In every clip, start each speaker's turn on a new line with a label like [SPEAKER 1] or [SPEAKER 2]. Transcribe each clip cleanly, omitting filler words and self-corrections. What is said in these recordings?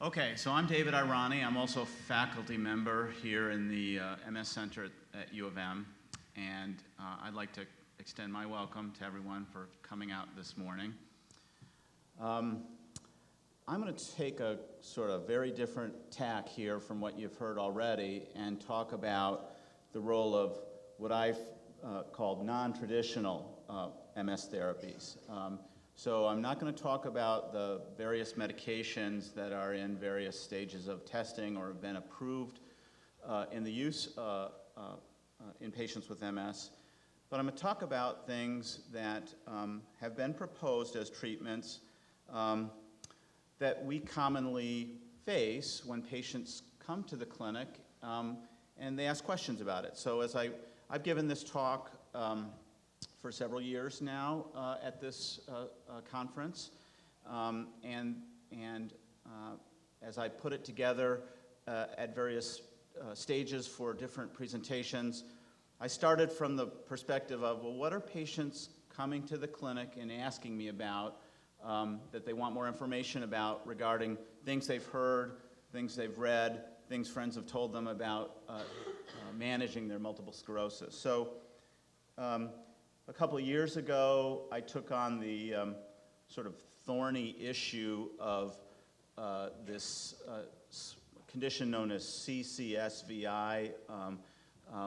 [SPEAKER 1] Okay, so I'm David Irani. I'm also a faculty member here in the MS Center at U of M, and I'd like to extend my welcome to everyone for coming out this morning. I'm going to take a sort of very different tack here from what you've heard already and talk about the role of what I've called non-traditional MS therapies. So I'm not going to talk about the various medications that are in various stages of testing or have been approved in the use in patients with MS, but I'm going to talk about things that have been proposed as treatments that we commonly face when patients come to the clinic and they ask questions about it. So as I've given this talk for several years now at this conference, and as I put it together at various stages for different presentations, I started from the perspective of, well, what are patients coming to the clinic and asking me about that they want more information about regarding things they've heard, things they've read, things friends have told them about managing their multiple sclerosis. So a couple of years ago, I took on the sort of thorny issue of this condition known as CCSVI,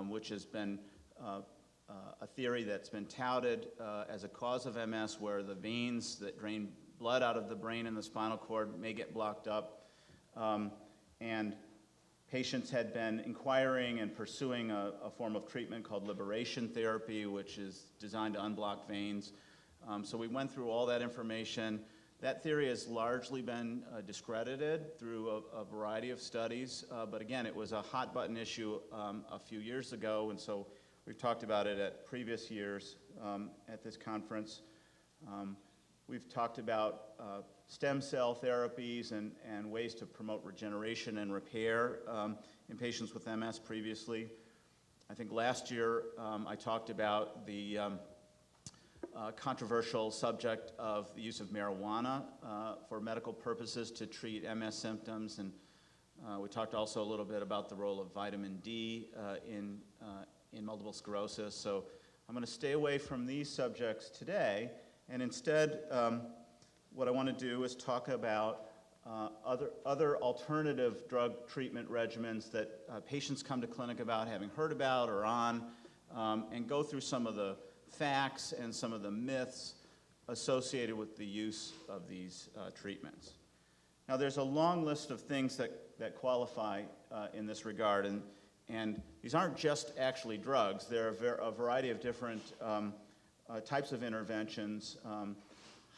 [SPEAKER 1] which has been a theory that's been touted as a cause of MS, where the veins that drain blood out of the brain and the spinal cord may get blocked up. And patients had been inquiring and pursuing a form of treatment called liberation therapy, which is designed to unblock veins. So we went through all that information. That theory has largely been discredited through a variety of studies, but again, it was a hot button issue a few years ago, and so we've talked about it at previous years at this conference. We've talked about stem cell therapies and ways to promote regeneration and repair in patients with MS previously. I think last year I talked about the controversial subject of the use of marijuana for medical purposes to treat MS symptoms, and we talked also a little bit about the role of vitamin D in multiple sclerosis. So I'm going to stay away from these subjects today, and instead what I want to do is talk about other alternative drug treatment regimens that patients come to clinic about, having heard about or on, and go through some of the facts and some of the myths associated with the use of these treatments. Now, there's a long list of things that qualify in this regard, and these aren't just actually drugs. There are a variety of different types of interventions,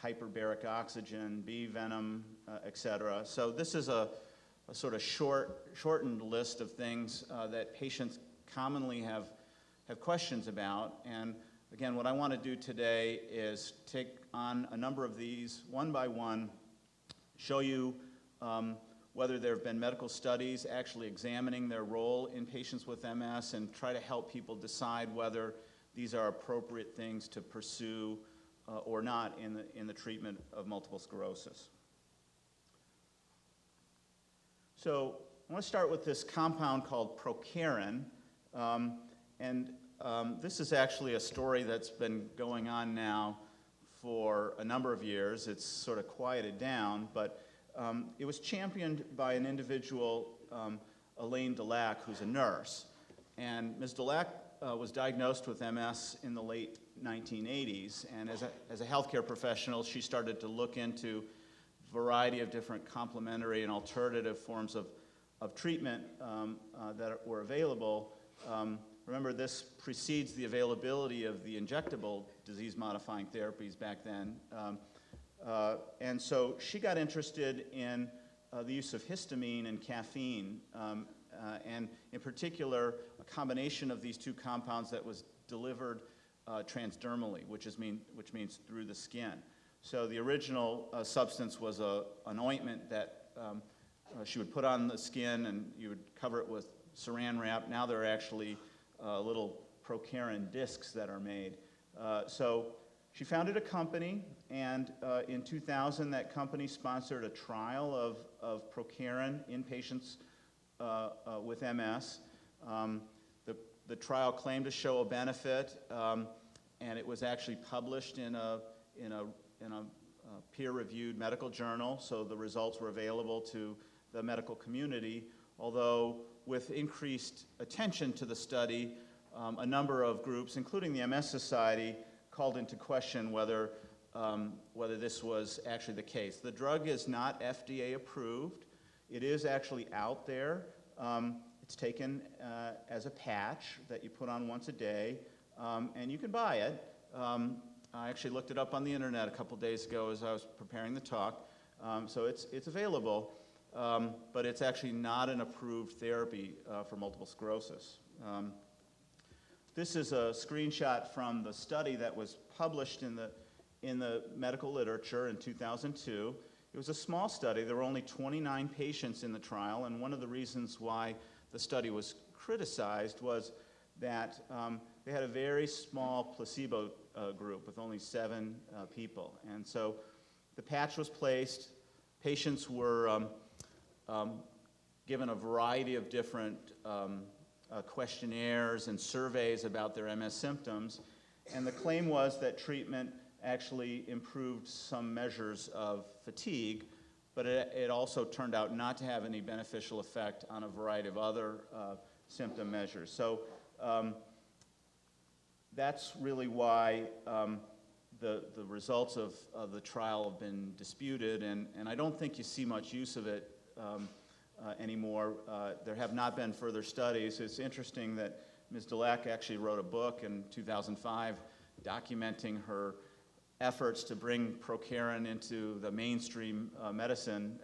[SPEAKER 1] hyperbaric oxygen, bee venom, etc. So this is a sort of shortened list of things that patients commonly have questions about. And again, what I want to do today is take on a number of these one by one, show you whether there have been medical studies actually examining their role in patients with MS, and try to help people decide whether these are appropriate things to pursue or not in the treatment of multiple sclerosis. So I want to start with this compound called procarin, and this is actually a story that's been going on now for a number of years. It's sort of quieted down, but it was championed by an individual, Elaine Dulac, who's a nurse. And Ms. Dulac was diagnosed with MS in the late 1980s, and as a healthcare professional, she started to look into a variety of different complementary and alternative forms of treatment that were available. Remember, this precedes the availability of the injectable disease-modifying therapies back then. And so she got interested in the use of histamine and caffeine, and in particular, a combination of these two compounds that was delivered transdermally, which means through the skin. So the original substance was an ointment that she would put on the skin, and you would cover it with saran wrap. Now there are actually little procarin discs that are made. So she founded a company and in 2000, that company sponsored a trial of Procarin in patients with MS. The trial claimed to show a benefit, and it was actually published in a peer-reviewed medical journal, so the results were available to the medical community, although with increased attention to the study, a number of groups, including the MS Society, called into question whether this was actually the case. The drug is not FDA approved. It is actually out there. It's taken as a patch that you put on once a day, and you can buy it. I actually looked it up on the internet a couple days ago as I was preparing the talk, so it's available, but it's actually not an approved therapy for multiple sclerosis. This is a screenshot from the study that was published in the medical literature in 2002. It was a small study. There were only 29 patients in the trial, and one of the reasons why the study was criticized was that they had a very small placebo group with only 7 people. And so the patch was placed. Patients were given a variety of different questionnaires and surveys about their MS symptoms, and the claim was that treatment actually improved some measures of fatigue, but it also turned out not to have any beneficial effect on a variety of other symptom measures. So that's really why the results of the trial have been disputed, and I don't think you see much use of it anymore. There have not been further studies. It's interesting that Ms. Dulac actually wrote a book in 2005 documenting her efforts to bring Procarin into the mainstream medicine,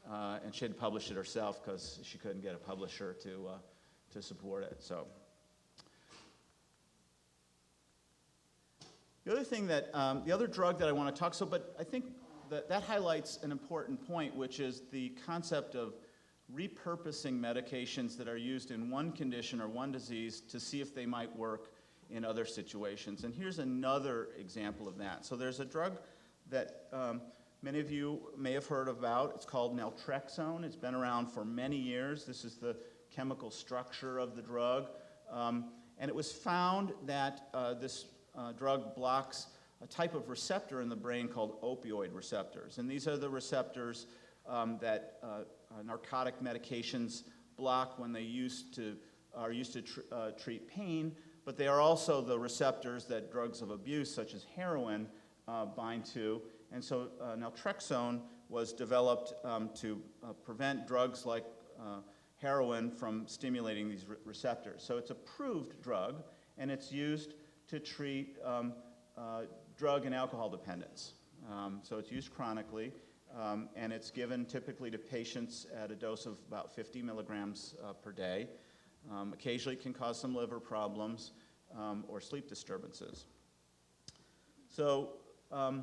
[SPEAKER 1] and she had published it herself because she couldn't get a publisher to support it. So the other thing that, the other drug that I want to talk, but I think that highlights an important point, which is the concept of repurposing medications that are used in one condition or one disease to see if they might work in other situations. And here's another example of that. So there's a drug that many of you may have heard about. It's called Naltrexone. It's been around for many years. This is the chemical structure of the drug. And it was found that this drug blocks a type of receptor in the brain called opioid receptors. And these are the receptors that narcotic medications block when they are used to treat pain, but they are also the receptors that drugs of abuse, such as heroin, bind to. And so naltrexone was developed to prevent drugs like heroin from stimulating these receptors. So it's an approved drug, and it's used to treat drug and alcohol dependence. So it's used chronically, and it's given typically to patients at a dose of about 50 milligrams per day. Occasionally it can cause some liver problems or sleep disturbances. So a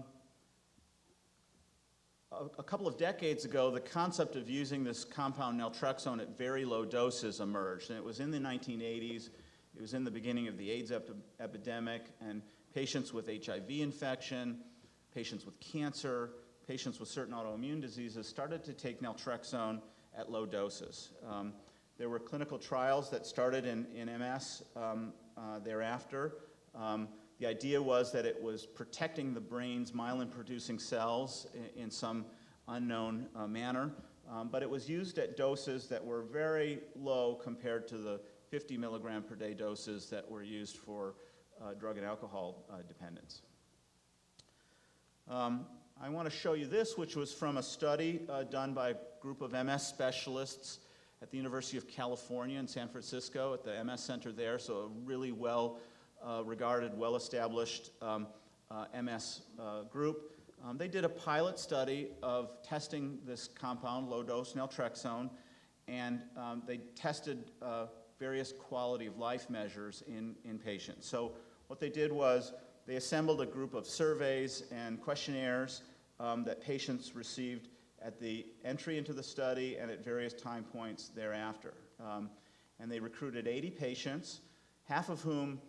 [SPEAKER 1] couple of decades ago, the concept of using this compound naltrexone at very low doses emerged, and it was in the 1980s. It was in the beginning of the AIDS epidemic, and patients with HIV infection, patients with cancer, patients with certain autoimmune diseases started to take naltrexone at low doses. There were clinical trials that started in MS thereafter. The idea was that it was protecting the brain's myelin-producing cells in some unknown manner, but it was used at doses that were very low compared to the 50 milligram per day doses that were used for drug and alcohol dependence. I want to show you this, which was from a study done by a group of MS specialists at the University of California in San Francisco at the MS Center there, so a really well-regarded, well-established MS group. They did a pilot study of testing this compound, low-dose naltrexone, and they tested various quality of life measures in patients. So what they did was they assembled a group of surveys and questionnaires that patients received at the entry into the study and at various time points thereafter. And they recruited 80 patients, half of whom,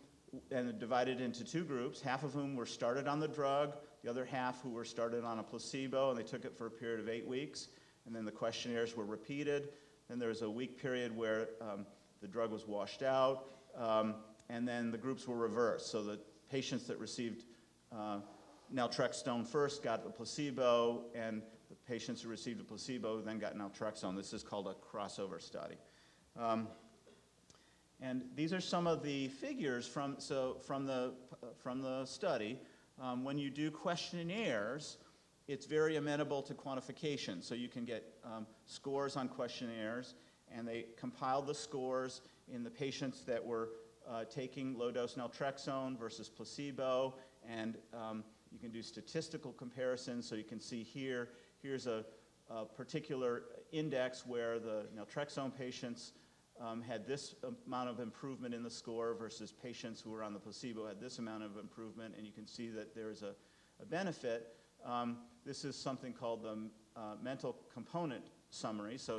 [SPEAKER 1] and divided into two groups, half of whom were started on the drug, the other half who were started on a placebo, and they took it for a period of 8 weeks, and then the questionnaires were repeated. Then there was a week period where the drug was washed out, and then the groups were reversed. So the patients that received naltrexone first got the placebo, and the patients who received a placebo then got naltrexone. This is called a crossover study. And these are some of the figures from the study. When you do questionnaires, it's very amenable to quantification. So you can get scores on questionnaires, and they compiled the scores in the patients that were taking low-dose naltrexone versus placebo, and you can do statistical comparisons. So you can see here's a particular index where the naltrexone patients had this amount of improvement in the score versus patients who were on the placebo had this amount of improvement, and you can see that there is a benefit. This is something called the mental component summary. So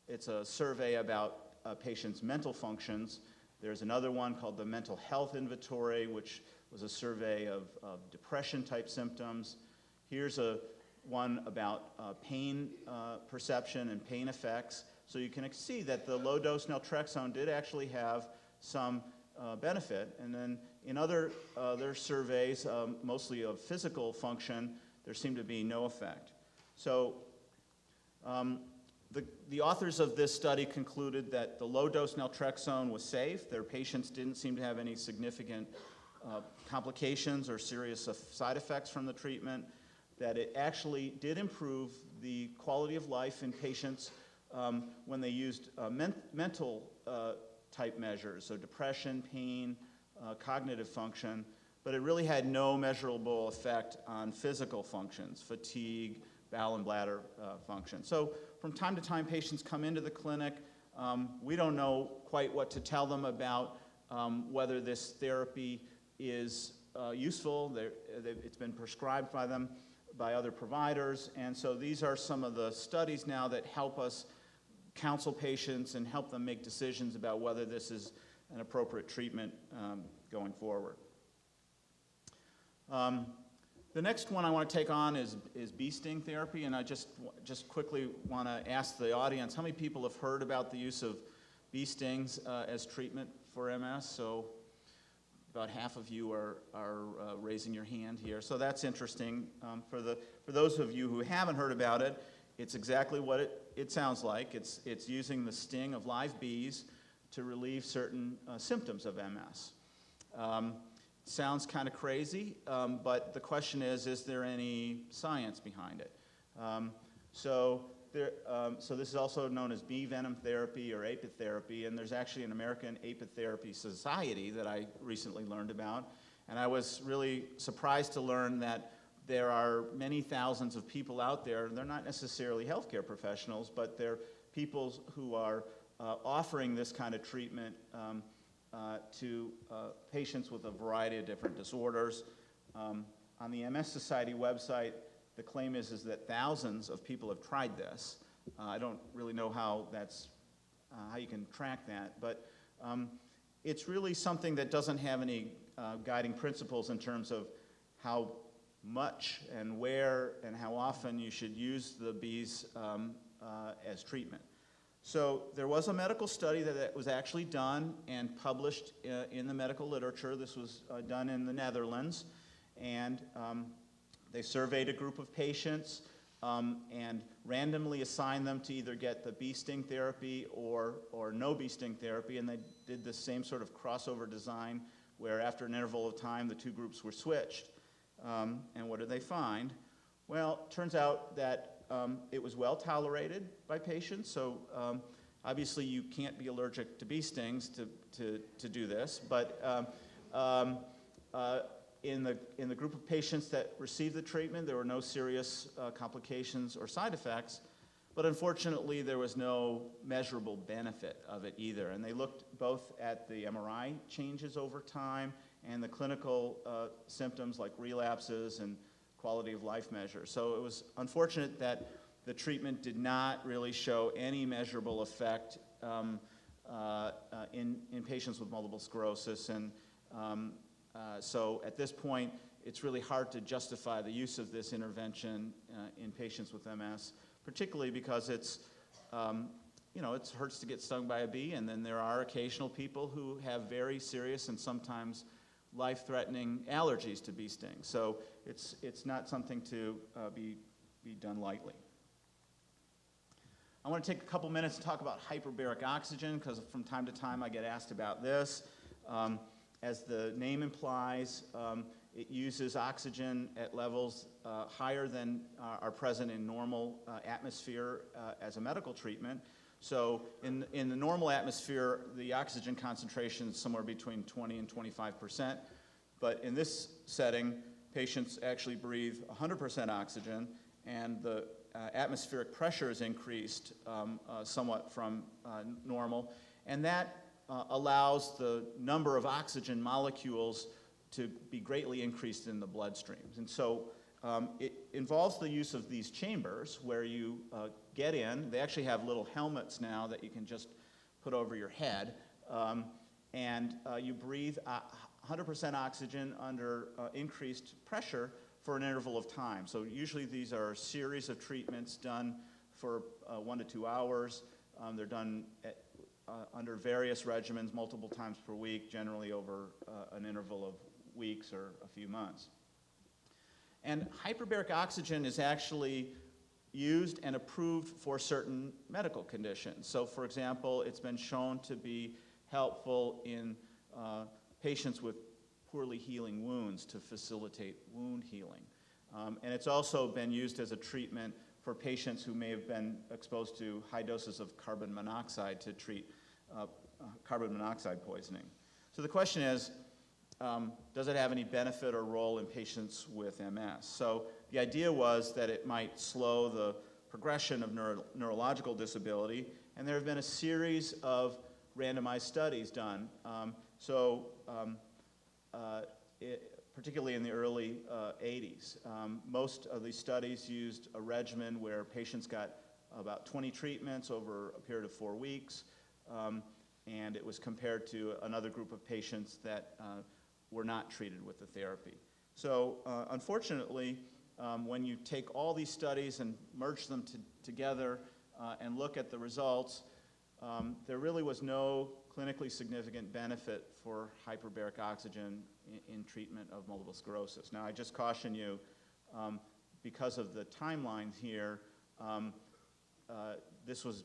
[SPEAKER 1] it's a survey about patients' mental functions. There's another one called the mental health inventory, which was a survey of depression-type symptoms. Here's one about pain perception and pain effects. So you can see that the low-dose naltrexone did actually have some benefit. And then in other surveys, mostly of physical function, there seemed to be no effect. So the authors of this study concluded that the low-dose naltrexone was safe. Their patients didn't seem to have any significant complications or serious side effects from the treatment, that it actually did improve the quality of life in patients when they used mental type measures, so depression, pain, cognitive function, but it really had no measurable effect on physical functions, fatigue, bowel and bladder function. So from time to time, patients come into the clinic. We don't know quite what to tell them about whether this therapy is useful. It's been prescribed by them, by other providers, and so these are some of the studies now that help us counsel patients and help them make decisions about whether this is an appropriate treatment going forward. The next one I want to take on is bee sting therapy, and I just quickly want to ask the audience, how many people have heard about the use of bee stings as treatment for MS? So about half of you are raising your hand here, so that's interesting. For those of you who haven't heard about it, it's exactly what it sounds like. It's using the sting of live bees to relieve certain symptoms of MS. Sounds kind of crazy, but the question is there any science behind it? So this is also known as bee venom therapy or apitherapy, and there's actually an American Apitherapy Society that I recently learned about, and I was really surprised to learn that there are many thousands of people out there. They're not necessarily healthcare professionals, but they're people who are offering this kind of treatment to patients with a variety of different disorders. On the MS Society website, the claim is that thousands of people have tried this. I don't really know how you can track that, but it's really something that doesn't have any guiding principles in terms of how much and where and how often you should use the bees as treatment. So there was a medical study that was actually done and published in the medical literature. This was done in the Netherlands, and they surveyed a group of patients and randomly assigned them to either get the bee sting therapy or no bee sting therapy, and they did the same sort of crossover design where after an interval of time the two groups were switched. And what did they find? Well, it turns out that it was well tolerated by patients, so obviously you can't be allergic to bee stings to do this, but in the group of patients that received the treatment, there were no serious complications or side effects, but unfortunately there was no measurable benefit of it either. And they looked both at the MRI changes over time and the clinical symptoms like relapses and quality of life measures. So it was unfortunate that the treatment did not really show any measurable effect in patients with multiple sclerosis. And so at this point, it's really hard to justify the use of this intervention in patients with MS, particularly because it's, it hurts to get stung by a bee, and then there are occasional people who have very serious and sometimes life-threatening allergies to bee stings. So it's not something to be done lightly. I want to take a couple minutes to talk about hyperbaric oxygen, because from time to time I get asked about this. As the name implies, it uses oxygen at levels higher than are present in normal atmosphere as a medical treatment. So in the normal atmosphere, the oxygen concentration is somewhere between 20 and 25%. But in this setting, patients actually breathe 100% oxygen, and the atmospheric pressure is increased somewhat from normal. And that allows the number of oxygen molecules to be greatly increased in the bloodstreams. And so it involves the use of these chambers where you get in. They actually have little helmets now that you can just put over your head. And you breathe 100% oxygen under increased pressure for an interval of time. So usually these are a series of treatments done for 1 to 2 hours. They're done under various regimens multiple times per week, generally over an interval of weeks or a few months. And hyperbaric oxygen is actually used and approved for certain medical conditions. So for example, it's been shown to be helpful in patients with poorly healing wounds to facilitate wound healing. And it's also been used as a treatment for patients who may have been exposed to high doses of carbon monoxide to treat carbon monoxide poisoning. So the question is, does it have any benefit or role in patients with MS? So the idea was that it might slow the progression of neurological disability, and there have been a series of randomized studies done. Particularly in the early 80s. Most of these studies used a regimen where patients got about 20 treatments over a period of 4 weeks, and it was compared to another group of patients that were not treated with the therapy. So unfortunately, when you take all these studies and merge them together and look at the results, there really was no clinically significant benefit for hyperbaric oxygen in treatment of multiple sclerosis. Now, I just caution you, because of the timeline here, this was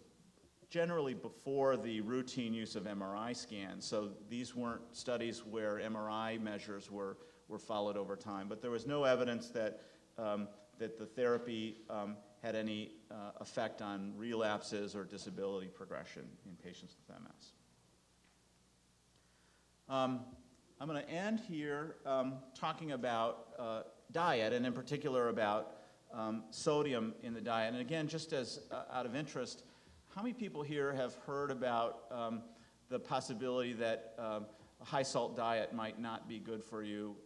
[SPEAKER 1] generally before the routine use of MRI scans, so these weren't studies where MRI measures were followed over time. But there was no evidence that the therapy had any effect on relapses or disability progression in patients with MS. I'm going to end here talking about diet, and in particular about sodium in the diet. And again, just as out of interest, how many people here have heard about the possibility that a high salt diet might not be good for you,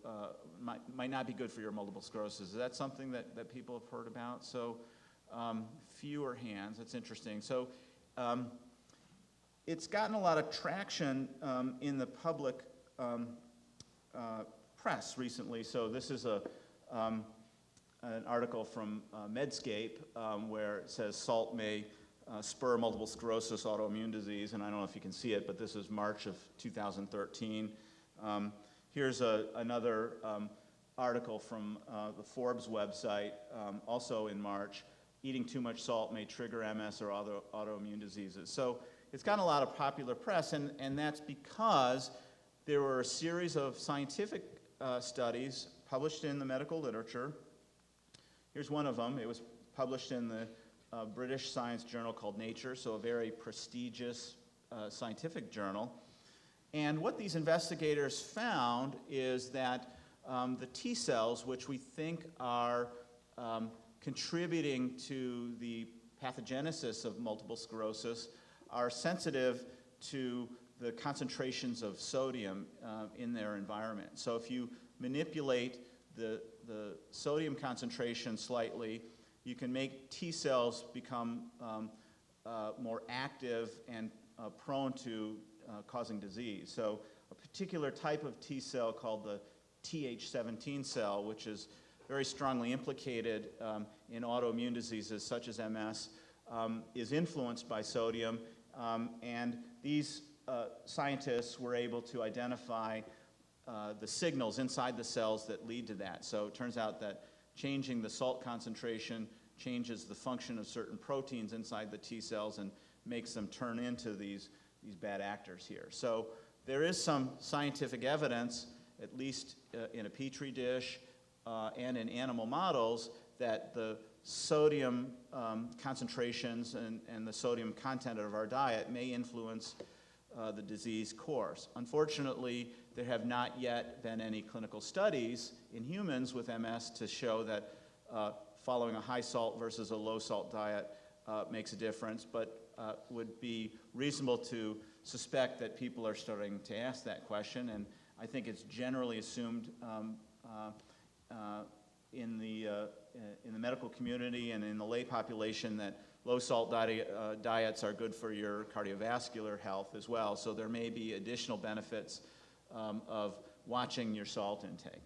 [SPEAKER 1] might not be good for your multiple sclerosis? Is that something that people have heard about? So fewer hands. That's interesting. So it's gotten a lot of traction in the public press recently. So this is an article from Medscape where it says salt may spur multiple sclerosis, autoimmune disease, and I don't know if you can see it, but this is March of 2013. Here's another article from the Forbes website, also in March. Eating too much salt may trigger MS or other autoimmune diseases. So it's gotten a lot of popular press, and that's because there were a series of scientific studies published in the medical literature. Here's one of them. It was published in the British science journal called Nature, so a very prestigious scientific journal. And what these investigators found is that the T cells, which we think are contributing to the pathogenesis of multiple sclerosis, are sensitive to the concentrations of sodium in their environment. So if you manipulate the sodium concentration slightly, you can make T cells become more active and prone to causing disease. So a particular type of T cell called the Th17 cell, which is very strongly implicated in autoimmune diseases such as MS, is influenced by sodium. And these scientists were able to identify the signals inside the cells that lead to that. So it turns out that changing the salt concentration changes the function of certain proteins inside the T cells and makes them turn into these bad actors here. So there is some scientific evidence, at least in a petri dish and in animal models, that the sodium concentrations and the sodium content of our diet may influence the disease course. Unfortunately, there have not yet been any clinical studies in humans with MS to show that following a high salt versus a low salt diet makes a difference, but would be reasonable to suspect that people are starting to ask that question, and I think it's generally assumed in the medical community and in the lay population that low salt diets are good for your cardiovascular health as well. So there may be additional benefits of watching your salt intake.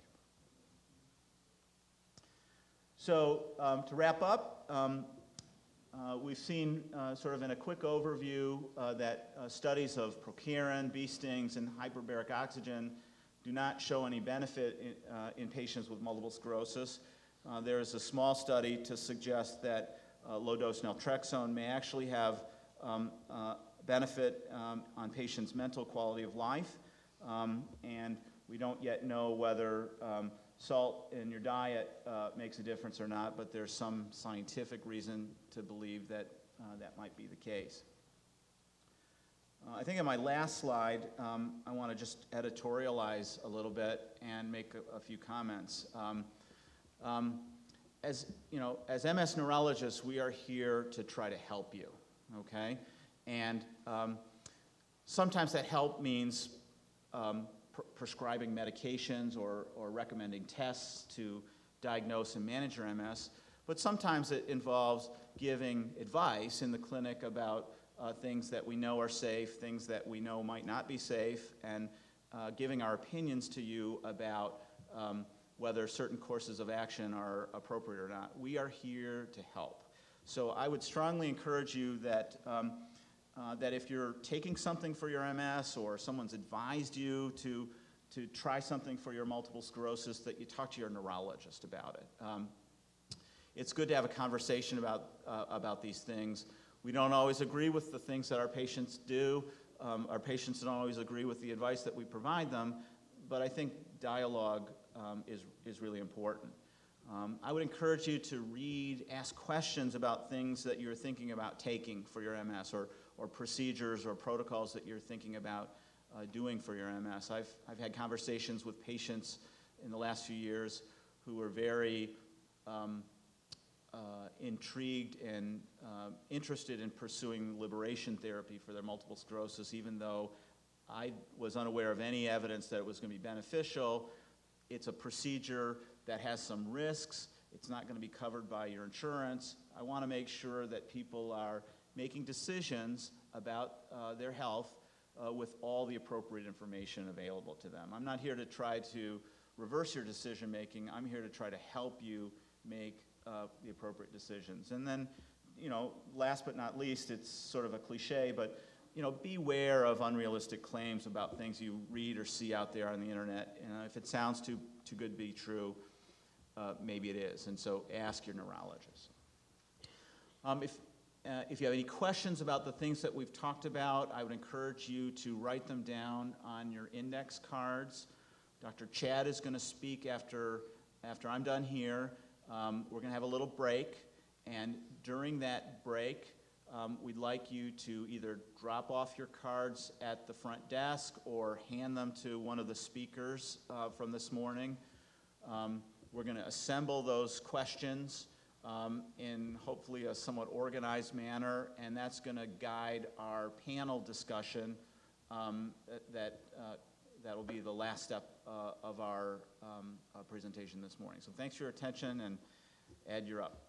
[SPEAKER 1] So to wrap up, we've seen sort of in a quick overview that studies of procarin, bee stings, and hyperbaric oxygen do not show any benefit in patients with multiple sclerosis. There is a small study to suggest that low-dose naltrexone may actually have benefit on patients' mental quality of life, and we don't yet know whether salt in your diet makes a difference or not, but there's some scientific reason to believe that that might be the case. I think on my last slide, I want to just editorialize a little bit and make a few comments. As you know, as MS neurologists, we are here to try to help you, okay? And sometimes that help means prescribing medications or recommending tests to diagnose and manage your MS, but sometimes it involves giving advice in the clinic about things that we know are safe, things that we know might not be safe, and giving our opinions to you about whether certain courses of action are appropriate or not. We are here to help. So I would strongly encourage you that that if you're taking something for your MS or someone's advised you to try something for your multiple sclerosis, that you talk to your neurologist about it. It's good to have a conversation about these things. We don't always agree with the things that our patients do. Our patients don't always agree with the advice that we provide them, but I think dialogue is really important. I would encourage you to read, ask questions about things that you're thinking about taking for your MS, or procedures or protocols that you're thinking about doing for your MS. I've had conversations with patients in the last few years who were very intrigued and interested in pursuing liberation therapy for their multiple sclerosis, even though I was unaware of any evidence that it was going to be beneficial. It's a procedure that has some risks. It's not going to be covered by your insurance. I want to make sure that people are making decisions about their health with all the appropriate information available to them. I'm not here to try to reverse your decision making. I'm here to try to help you make the appropriate decisions. And then, you know, last but not least, it's sort of a cliche, but you know, beware of unrealistic claims about things you read or see out there on the internet. If it sounds too good to be true, maybe it is. And so ask your neurologist. If you have any questions about the things that we've talked about, I would encourage you to write them down on your index cards. Dr. Chad is going to speak after I'm done here. We're going to have a little break, and during that break, we'd like you to either drop off your cards at the front desk or hand them to one of the speakers from this morning. We're going to assemble those questions in hopefully a somewhat organized manner, and that's going to guide our panel discussion that will be the last step of our presentation this morning. So thanks for your attention, and Ed, you're up.